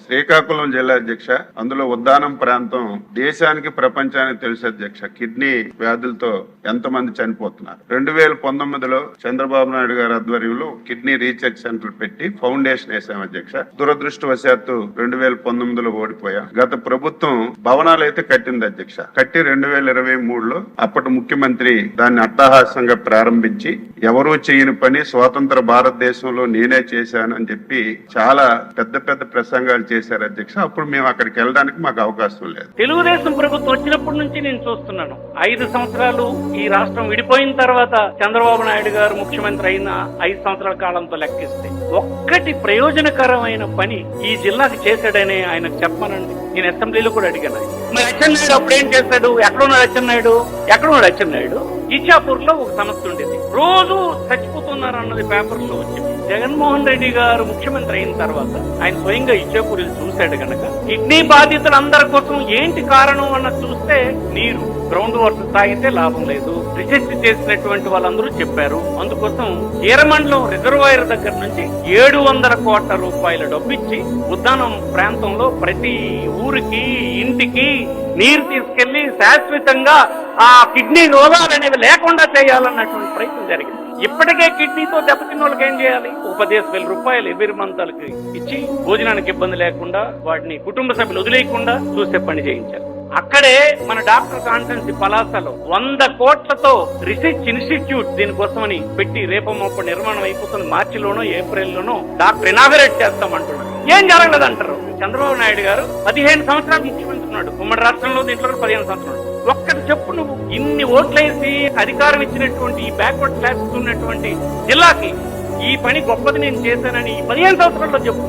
శ్రీకాకుళం జిల్లా అధ్యక్ష. అందులో ఉద్దానం ప్రాంతం దేశానికి ప్రపంచానికి తెలుసు అధ్యక్ష. కిడ్నీ వ్యాధులతో ఎంతమంది చనిపోతున్నారు. 2019లో చంద్రబాబు నాయుడు గారి ఆధ్వర్యంలో కిడ్నీ రీసెర్చ్ సెంటర్ పెట్టి ఫౌండేషన్ వేసాం అధ్యక్ష. దురదృష్టవశాత్తు 2019లో ఓడిపోయాం. గత ప్రభుత్వం భవనాలు అయితే కట్టింది అధ్యక్ష. కట్టి 2023లో అప్పటి ముఖ్యమంత్రి దాన్ని అట్టహాసంగా ప్రారంభించి ఎవరూ చేయని పని స్వాతంత్ర భారతదేశంలో నేనే చేశానని చెప్పి చాలా పెద్ద పెద్ద ప్రసంగాలు చేశారు అధ్యక్ష. అప్పుడు మేము అక్కడికి వెళ్ళడానికి మాకు అవకాశం లేదు. తెలుగుదేశం ప్రభుత్వం వచ్చినప్పటి నుంచి నేను చూస్తున్నాను. 5 సంవత్సరాలు ఈ రాష్ట్రం విడిపోయిన తర్వాత చంద్రబాబు నాయుడు గారు ముఖ్యమంత్రి అయిన 5 సంవత్సరాల కాలంతో లెక్కిస్తే ఒక్కటి ప్రయోజనకరమైన పని ఈ జిల్లాకి చేశాడని ఆయనకు చెప్పమనండి. నేను అసెంబ్లీలో కూడా అడిగాను. మరి అచ్చెన్నాయుడు అప్పుడు ఏం చేశాడు? ఎక్కడున్నాడు అచ్చెన్నాయుడు? ఇచ్చాపూర్ లో ఒక సమస్య ఉండేది. రోజు చచ్చిపోతున్నారు అన్నది పేపర్లో వచ్చింది. జగన్మోహన్ రెడ్డి గారు ముఖ్యమంత్రి అయిన తర్వాత ఆయన స్వయంగా ఇచ్చాపూర్ చూశాడు కనుక కిడ్నీ బాధితులందరి కోసం ఏంటి కారణం అన్నది చూస్తే నీరు గ్రౌండ్ వాటర్ తాగితే లాభం లేదు. రీసెర్చ్ చేసినటువంటి వాళ్ళందరూ చెప్పారు. అందుకోసం ఈరమండలం రిజర్వాయర్ దగ్గర నుంచి 700 కోట్ల రూపాయల డబ్బిచ్చి ఉద్దానం ప్రాంతంలో ప్రతి ఊరికి ఇంటికి నీరు తీసుకెళ్లి శాశ్వతంగా ఆ కిడ్నీ రోగాలు అనేవి లేకుండా చేయాలన్నటువంటి ప్రయత్నం జరిగింది. ఇప్పటికే కిడ్నీతో దెబ్బతిన్న వాళ్ళకి ఏం చేయాలి? 15,000 రూపాయలు ఎవరి మంతాలకి ఇచ్చి భోజనానికి ఇబ్బంది లేకుండా వాటిని కుటుంబ సభ్యులు వదిలేయకుండా చూసే పని చేయించారు. అక్కడే మన డాక్టర్ కాన్ఫరెన్స్ పలాసలో 100 కోట్లతో రీసెర్చ్ ఇన్స్టిట్యూట్ దీనికోసమని పెట్టి రేపమొప్ప నిర్మాణం అయిపోతుంది. మార్చిలోనో ఏప్రిల్లోనో డాక్టర్ ఇనాగరేట్ చేస్తామంటున్నారు. ఏం జరగలేదంటారు. చంద్రబాబు నాయుడు గారు 15 సంవత్సరాలు ముఖ్యమంత్రి ఉన్నాడు. ఉమ్మడి రాష్ట్రంలో దీంట్లో 15 సంవత్సరాలు. ఒక్కటి చెప్పు, నువ్వు ఇన్ని ఓట్లేసి అధికారం ఇచ్చినటువంటి ఈ బ్యాక్వర్డ్ క్లాసెస్ ఉన్నటువంటి జిల్లాకి ఈ పని గొప్పది నేను చేశానని 15 సంవత్సరాల్లో చెప్పు.